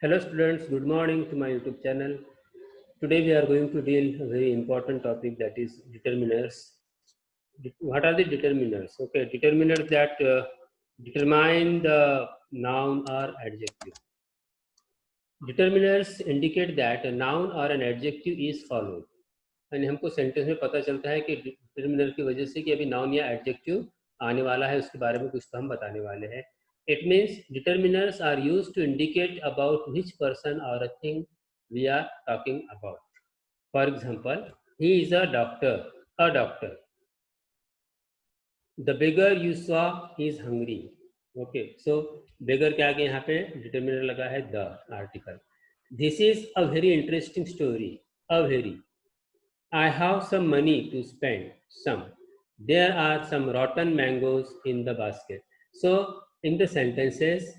Hello students, good morning to my YouTube channel. Today we are going to deal a very important topic, that is determiners. What are the determiners? Okay, determiners that determine the noun or adjective. Determiners indicate that a noun or an adjective is followed. यानी हमको sentence में पता चलता है कि determiner की वजह से कि अभी नाउन या एडजेक्टिव आने वाला है, उसके बारे में कुछ तो हम बताने वाले हैं. It means determiners are use to indicate about which person और a thing we are talking about. For example, he is a doctor. The beggar you saw is hungry. Okay, so beggar के आगे यहाँ पे determiner लगा है the article. This is a very interesting story. A very. I have some money to spend. Some. There are some rotten mangoes in the basket. So, in the sentences,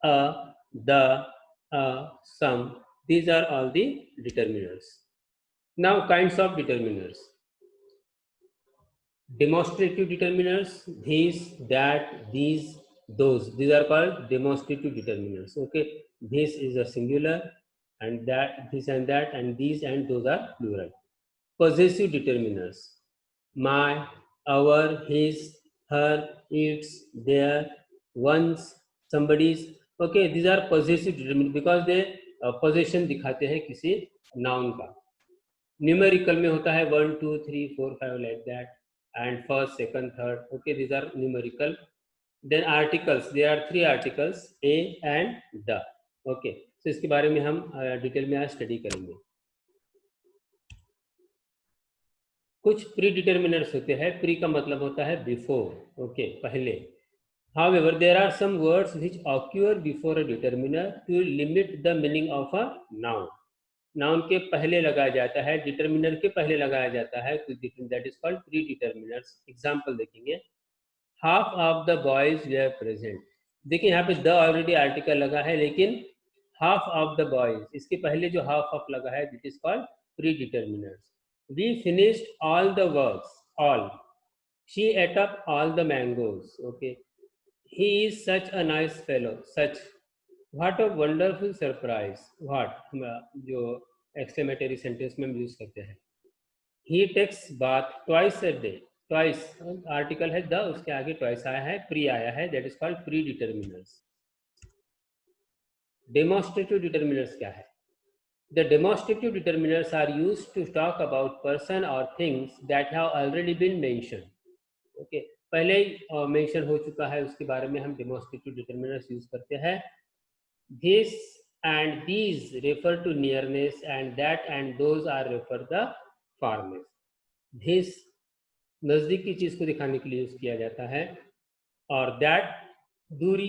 the, some, these are all the determiners. Now, kinds of determiners. Demonstrative determiners, these, that, these, those. These are called demonstrative determiners. Okay, this is a singular, and that, this and that, and these and those are plural. Possessive determiners: my, our, his, her, its, their, one's, somebody's. Okay, these are possessive determiners because they possession दिखाते हैं किसी noun का. Numerical में होता है 1, 2, 3, 4, 5 like that, and first, second, third. Okay, these are numerical. Then articles, there are 3 articles, a and the. Okay, so इसके बारे में हम डिटेल में आज स्टडी करेंगे. कुछ प्री डिटर्मिनर्स होते हैं. प्री का मतलब होता है बिफोर. ओके, पहले. However, there are some words which occur before a determiner to limit the meaning of a noun. Noun के पहले लगाया जाता है, डिटर्मिनर के पहले लगाया जाता है, that is called pre determiners. Example देखेंगे. Half of the boys were present. देखिए यहाँ पे द ऑलरेडी आर्टिकल लगा है, लेकिन हाफ ऑफ द बॉयज, इसके पहले जो हाफ ऑफ लगा है, that is called pre determiners. We finished all the works. All. She ate up all the mangoes. Okay. He is such a nice fellow. Such. What a wonderful surprise. What? हम जो exclamatory sentence में हम use करते हैं. He takes bath twice a day. Twice. Article है the, उसके आगे twice आया है, pre आया है. That is called predeterminers. Demonstrative determiners क्या है? The demonstrative determiners are used to talk about person or things that have already been mentioned. Okay, पहले ही मेंशन हो चुका है, उसके बारे में हम demonstrative determiners यूज करते हैं. This and these refer to nearness, and that and those are refer the farness. This नजदीक की चीज को दिखाने के लिए यूज किया जाता है, और that दूरी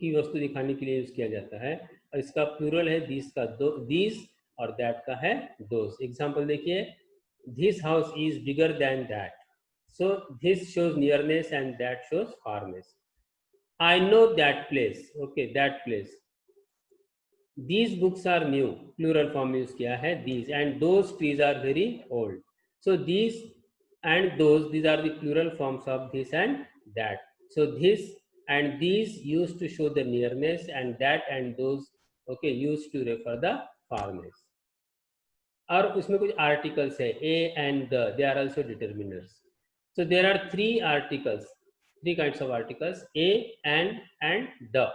की वस्तु दिखाने के लिए यूज किया जाता है. और इसका प्लूरल है दिस का दो, दिस, और दैट का है दोस. एग्जाम्पल देखिए. This house is bigger than that. So this shows nearness and that shows farness. I know that place. Okay, that place. These books are new, plural form use किया है these. And those trees are very old. So these and those, these are the plural forms of this and that. So this and these used to show the nearness, and that and those, okay, used to refer the farness. और उसमें कुछ articles है, a and the, they are also determiners. So there are 3 articles, 3 kinds of articles, a and the.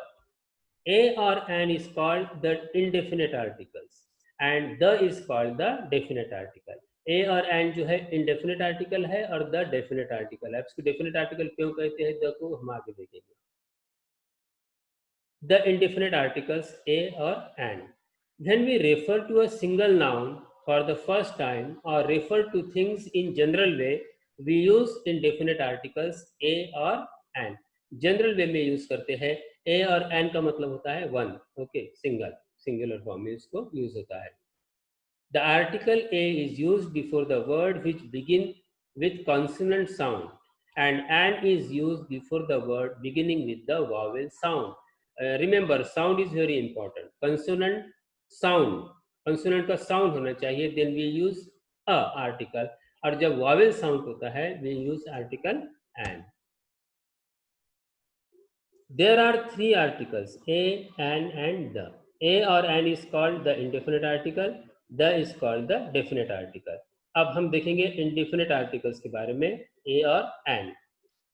A or an is called the indefinite articles, and the is called the definite article. ए और N जो है indefinite article है, और the definite article है. इसको definite article क्यों कहते हैं, द को हम आगे देखेंगे. The indefinite articles a or an. When we refer to a single noun for the first time or refer to things in general way, we use indefinite articles a or an. General वे में use करते हैं. ए और N का मतलब होता है one. Okay, single, singular form में इसको यूज होता है. The article a is used before the word which begin with consonant sound, and an is used before the word beginning with the vowel sound. Remember, sound is very important. Consonant sound, consonant का sound होना चाहिए, then we use a article. और जब vowel sound होता है, we use article an. There are 3 articles, a, an and the. A और an is called the indefinite article, the is called the definite article. अब हम देखेंगे indefinite articles के बारे में, ए और an.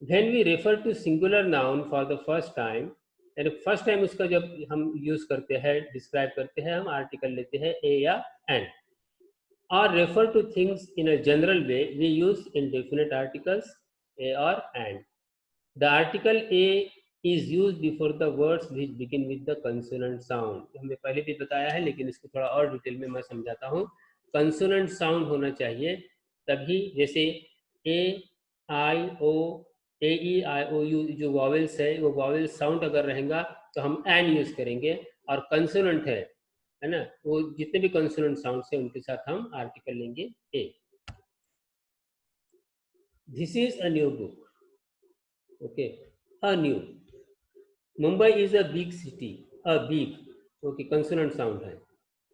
When we refer to singular noun for the first time, यानी first time उसका जब हम यूज करते हैं, डिस्क्राइब करते हैं, हम आर्टिकल लेते हैं ए या एन। और refer to things in a general way, we use indefinite articles a और an. The article A is used before the words which begin with the consonant sound। हमने पहले भी बताया है, लेकिन इसको थोड़ा और डिटेल में मैं समझाता हूँ। कंसोनेंट साउंड होना चाहिए तभी, जैसे ए आई ओ, ए ई आई ओ यू जो वॉवेल्स है, वो वॉवेल साउंड अगर रहेगा तो हम एन यूज करेंगे, और कंसोनेंट है ना, वो जितने भी कंसोनेंट साउंड है उनके साथ हम आर्टिकल लेंगे a. This is a new book, okay, a new. Mumbai is a big city, a big, okay, consonant sound है।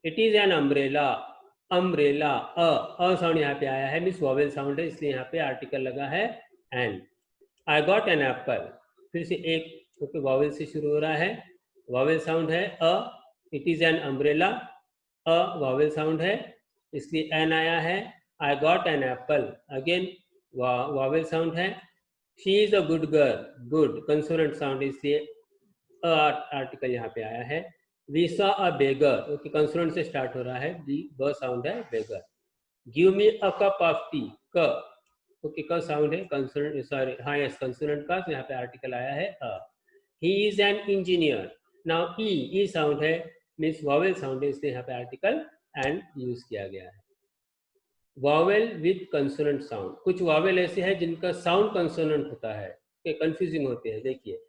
It is an umbrella, umbrella, a sound यहाँ पे आया है, मीन्स वॉवेल साउंड है, इसलिए यहाँ पे आर्टिकल लगा है an. I got an apple, फिर से एक, ओके, वॉवेल से शुरू हो रहा है, वॉवेल साउंड है a. It is an umbrella, a vowel sound है, इसलिए एन आया है। I got an apple, again vowel sound है। She is a good girl, good consonant sound, इसलिए आर्टिकल यहाँ पे आया है। We saw a beggar, okay, consonant से स्टार्ट हो रहा है, दी ब साउंड है, beggar. Give me a cup of tea, K, okay, K sound है, कंसोनेंट, सॉरी, हाँ यस, कंसोनेंट का, तो यहाँ पे आर्टिकल आया है a. He is an engineer, now E sound है, मीन्स वॉवेल साउंड है, इसलिए यहाँ पे आर्टिकल एंड यूज किया गया है। वॉवेल विद कंसोनेंट साउंड, कुछ वॉवेल ऐसे हैं जिनका साउंड कंसोनेंट होता है, कंफ्यूजिंग होते हैं। देखिए,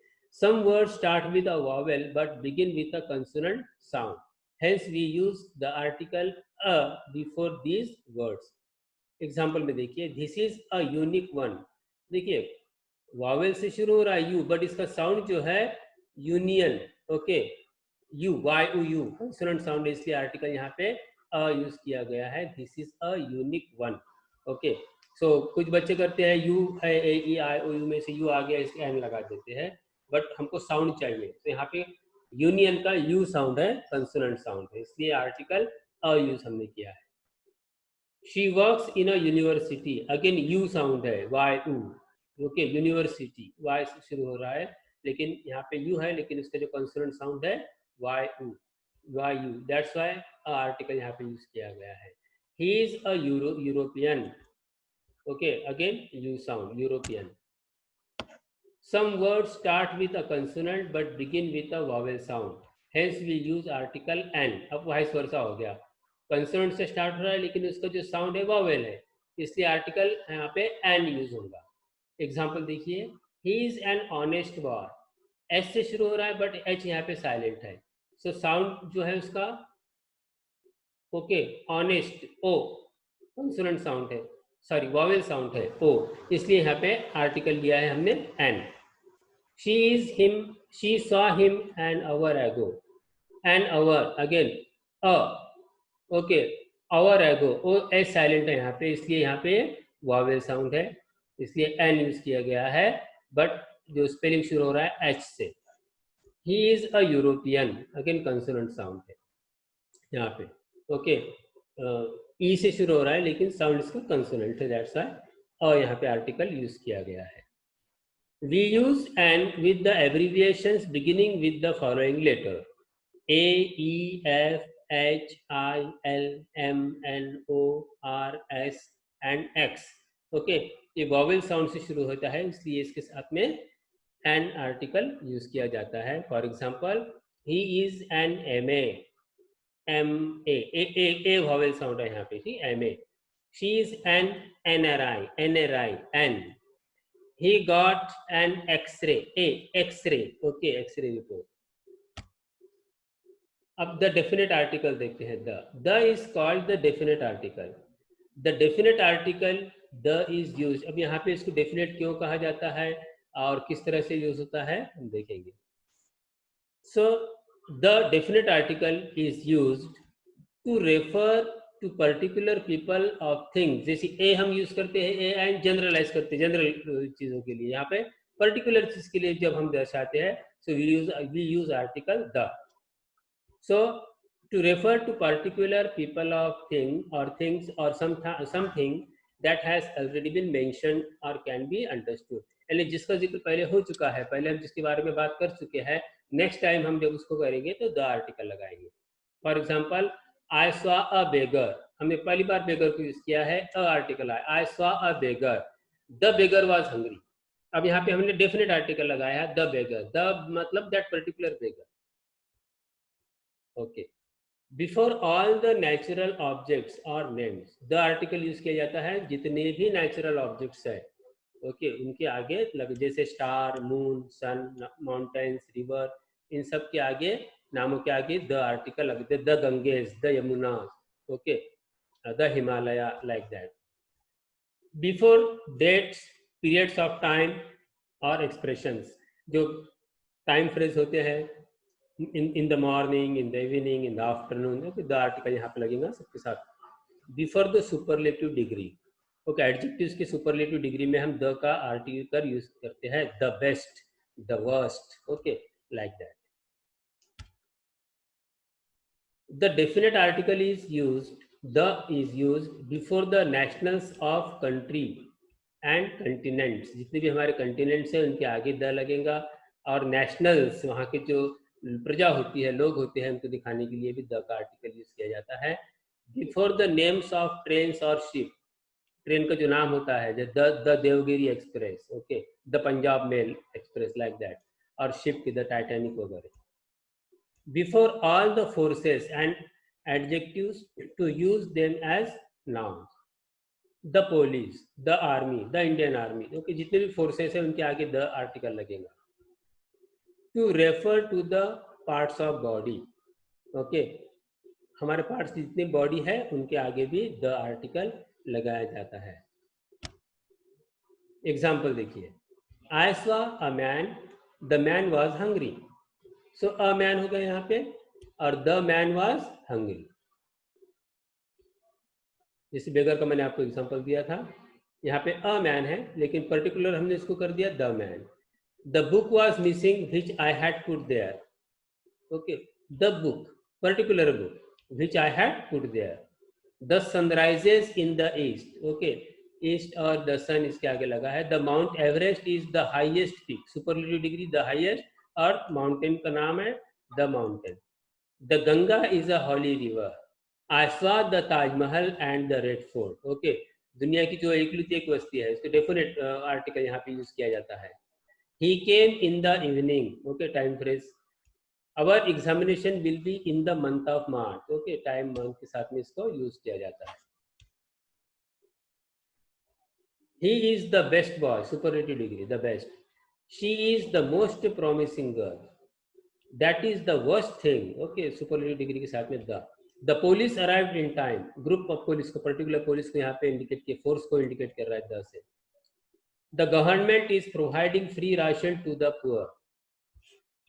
some word start with a vowel but begin with a consonant sound, hence we use the article a before these words. Example में देखिए, this is a unique one, देखिए वॉवेल से शुरू हो रहा है यू, बट इसका साउंड जो है union, okay, U, Y O U, consonant sound, इसलिए आर्टिकल यहाँ पे अ यूज किया गया है। This is a unique one, okay. So कुछ बच्चे करते हैं यू है, ए ई आई ओ यू में से यू आ गया, इसके एन लगा देते हैं, बट हमको साउंड चाहिए, तो यहाँ पे यूनियन का यू साउंड है, कंसोनेंट साउंड है, इसलिए आर्टिकल अ यूज हमने किया है। She works in a university, again you sound है, Y U, okay, university, Y से शुरू हो रहा है, लेकिन यहाँ पे यू है, लेकिन इसका जो कंसोनेंट साउंड है Y u, y u, that's why article यहाँ पे यूज किया गया है। He is a European, okay, again you sound, European. Some words start with a consonant but begin with a vowel sound, hence we use article an. अब vice versa हो गया, consonant से start हो रहा है लेकिन उसका जो साउंड है वॉवेल है, इसलिए आर्टिकल यहाँ पे एन यूज होगा। एग्जाम्पल देखिए, ही is an honest boy, S से शुरू हो रहा है बट एच यहाँ पे साइलेंट है, सो साउंड जो है उसका, okay, honest, o consonant sound है, सॉरी वॉवेल साउंड है ओ, इसलिए यहाँ पे आर्टिकल लिया है हमने an. She is him, she saw him an hour ago, an hour, again a, okay, hour ago, o H silent है यहाँ पे, इसलिए यहाँ पे वॉवेल साउंड है, इसलिए एन यूज किया गया है, बट जो स्पेलिंग शुरू हो रहा है एच से। ही is a European, again consonant sound है यहाँ पे, ओके, ई से शुरू हो रहा है लेकिन साउंड इसका कंसोनेंट है, दैट्स व्हाई और यहाँ पे आर्टिकल यूज किया गया है। We use and with the abbreviations beginning with the following letter: A, E, F, H, I, L, M, N, O, R, S and X, okay, ये vowel sound से शुरू होता है, इसलिए इसके साथ में एन आर्टिकल यूज किया जाता है। For example, he is an M A vowel sound है यहाँ पे, ठीक, M A. She is an N R I N. He got an X-ray, X-ray, okay, X-ray report. अब the definite article देखते हैं, the is called the definite article. The definite article the is used. अब यहाँ पे इसको definite क्यों कहा जाता है और किस तरह से यूज होता है हम देखेंगे। So the definite article is used to refer to particular people of things, जैसे ए हम यूज करते हैं, ए एंड जनरलाइज करते हैं जनरल चीजों के लिए, यहाँ पे पर्टिकुलर चीज के लिए जब हम दर्शाते हैं, so we use article the. So to refer to particular people of thing or things or something that has already been mentioned or can be understood, यानी जिसका जिक्र पहले हो चुका है, पहले हम जिसके बारे में बात कर चुके हैं, नेक्स्ट टाइम हम जब उसको करेंगे तो द आर्टिकल लगाएंगे. For example, I saw a beggar, हमने पहली बार बेगर को यूज किया है, अ आर्टिकल है, आई saw a beggar, the beggar was hungry. अब यहाँ पे हमने डेफिनेट आर्टिकल लगाया है, द बेगर, द मतलब that particular beggar. Okay. Before all the natural objects और नेम्स, द आर्टिकल यूज किया जाता है जितने भी नेचुरल ऑब्जेक्ट्स है, ओके, उनके आगे लग, जैसे star, moon, sun, mountains, river, इन सब के आगे, नामों के आगे द आर्टिकल लगते, the Ganges, the Yamuna, okay, the Himalaya, like that. Before dates, periods of time और एक्सप्रेशंस, जो टाइम फ्रेज होते हैं, in the morning, in the evening, in the afternoon, okay, the article यहाँ पे लगेगा सबके साथ. Before the superlative degree, okay, adjectives के superlative degree में हम the का article यूज करते हैं, the best, the worst, okay, like that. The definite article is used, the is used before the nationals of country and continents, जितने भी हमारे continents हैं उनके आगे the लगेगा, और nationals वहाँ के जो प्रजा होती है, लोग होते हैं, उनको दिखाने के लिए भी द का आर्टिकल यूज किया जाता है. Before the names of trains और शिप, ट्रेन का जो नाम होता है, the Devgiri express, okay, the Punjab mail express, like that, और शिप की द टाइटैनिक वगैरह. Before all the forces and adjectives to use them as nouns, the police, the army, the Indian army, okay, जितने भी फोर्सेस हैं उनके आगे the article लगेगा. To refer to the parts of body, okay, हमारे parts जितने body है उनके आगे भी द आर्टिकल लगाया जाता है. एग्जाम्पल देखिए, आई saw a man, the man was hungry. So a man होगा यहाँ पे, और द मैन वाज हंग्री. जैसे बेगर का मैंने आपको एग्जाम्पल दिया था, यहाँ पे अ मैन है, लेकिन पर्टिकुलर हमने इसको कर दिया the man. The book was missing which I had put there. Okay, the book, particular book, which I had put there. The sun rises in the east. Okay, east और the sun इसके आगे लगा है. The Mount Everest is the highest peak. Superlative degree the highest, और mountain का नाम है the mountain. The Ganga is a holy river. I saw the Taj Mahal and the Red Fort. Okay, दुनिया की जो एकलौती एक बस्ती है, इसको डेफिनेट आर्टिकल यहाँ पे यूज किया जाता है. He came in the evening, okay, time phrase. Our examination will be in the month of March, okay, time month के साथ में इसको यूज किया जाता है. He is the best boy, superlative degree, the best. She is the most promising girl. That is the worst thing, okay, superlative degree के साथ में the. The police arrived in time. Group of police को, particular police को यहाँ पे indicate किया, force को indicate कर रहा है the से. The government is providing free ration to the poor.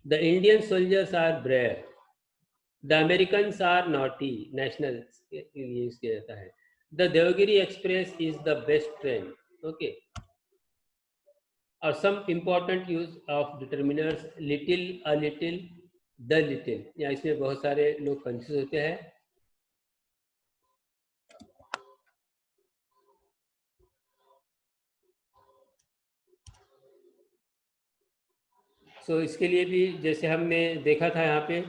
The Indian soldiers are brave. The Americans are naughty. Nationals use किया जाता है. The Devagiri Express is the best train. Okay. Or some important use of determiners, little, a little, the little. या इसमें बहुत सारे लोग confuse होते हैं. So इसके लिए भी जैसे हमने देखा था यहाँ पे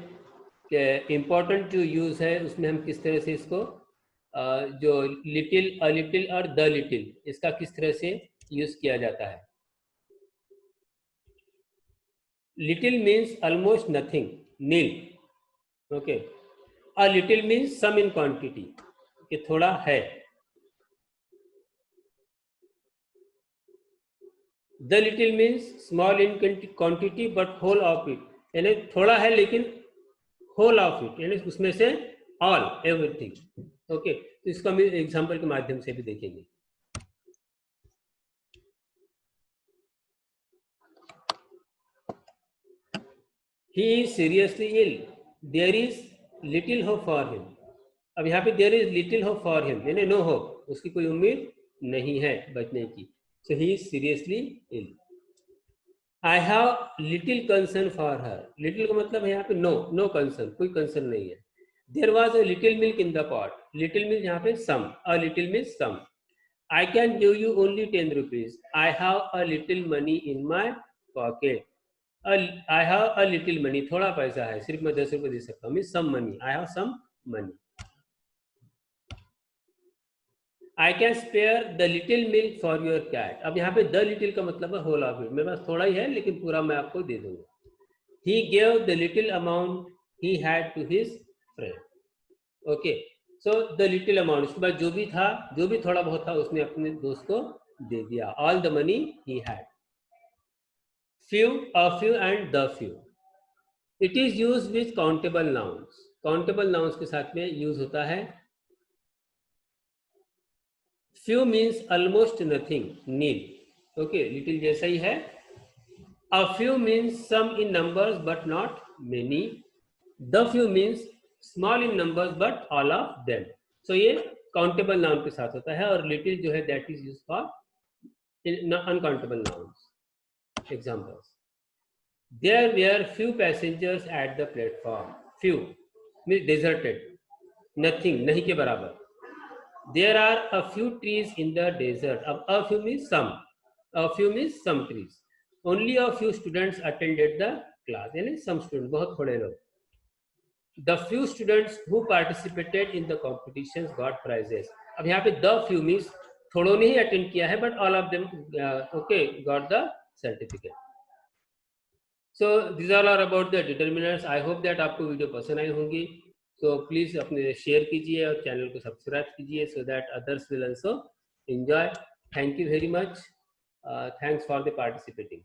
कि इम्पोर्टेंट जो यूज़ है उसमें हम किस तरह से इसको जो लिटिल, अ लिटिल और द लिटिल, इसका किस तरह से यूज किया जाता है. Little means almost nothing, nil, okay. A little means some in quantity, कि थोड़ा है. The little means small in quantity but whole of it, यानी थोड़ा है लेकिन होल ऑफ इट, यानी उसमें से ऑल, एवरीथिंग. ओके, तो इसको हम एग्जांपल के माध्यम से भी देखेंगे. He is seriously ill. There is little hope for him. अब यहाँ पे there is little hope for him, यानी no hope, उसकी कोई उम्मीद नहीं है बचने की. So he is seriously ill. I have little concern for her, little का मतलब है यहाँ पे नो, नो कंसर्न, कोई कंसर्न नहीं है। There was a little milk in the pot, little milk यहाँ पे some, a little means some. I can give you only 10 rupees, I have a little money in my pocket, I have a little money, थोड़ा पैसा है, सिर्फ मैं 10 रुपये दे सकता हूँ, means some money, I have some money. I can spare the little milk for your cat, अब यहाँ पे द लिटिल का मतलब है होल ऑफ इट, मेरे पास थोड़ा ही है लेकिन पूरा मैं आपको दे दूंगा। He gave the little amount he had to his friend. Okay, so the little amount, उसके बाद जो भी था, जो भी थोड़ा बहुत था, उसने अपने दोस्त को दे दिया। All the money he had. Few, a few and the few. It is used with countable nouns. Countable nouns के साथ में यूज होता है। Few means almost nothing, nil. Okay, little जैसा ही है। A few means some in numbers but not many. The few means small in numbers but all of them. So ये countable noun के साथ होता है, और little जो है that is used for uncountable nouns. Examples: there were few passengers at the platform. Few means deserted, nothing, नहीं के बराबर. There are a few trees in the desert. अब a few means some, a few means some trees. Only a few students attended the class, यानी some students, बहुत थोड़े लोग. The few students who participated in the competitions got prizes. अब यहाँ पे the few means थोड़ों ने ही attend किया है, but all of them okay got the certificate. So these all are about the determinants. I hope that आपको video पसंद आई होंगी. So please अपने शेयर कीजिए और चैनल को सब्सक्राइब कीजिए, so that others will also enjoy. Thank you very much. Thanks for the participating.